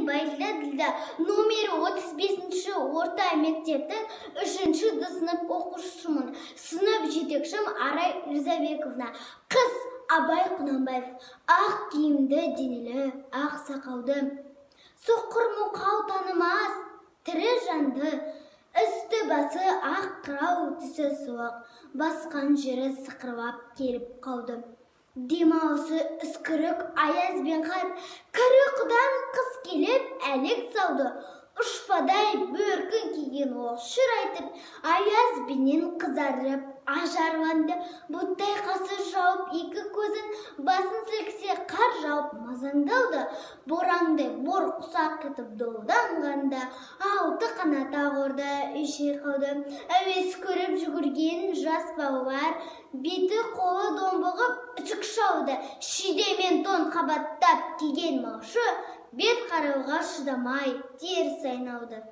мен Байділда номері 35-ші орта мектептің 3-ші сынып оқушысымын. Сынып жетекшім Арай Ризабековна. Қыз Абай Құнанбаев. Ақ киімді денелі, ақ сақалды. Соқыр мұқау танымас, тірі жанды. Үсті басы ақ қырау, түсі суық. Басқан жері сықырлап келіп қалды. Демаусы үскірік аяз бен қар. Кәрі құдан қыз келіп әлек салды. Ұшпадай бөркін киген оқшыр айтып, аяз бенен қызарып ажарланды. Бұттай қасы жауып екі көзін, басын сілкісе қар жауып мазаңдалды. Боранды бор құсақ кетіп долданғанда, алты қанат ағорды үйше қалды. Әуес көріп жүгірген жас балалар, беті қолы домбығып үсік шауды. Шидемен тон қабаттап киген малшы, бет қарауға шыдамай теріс айналды.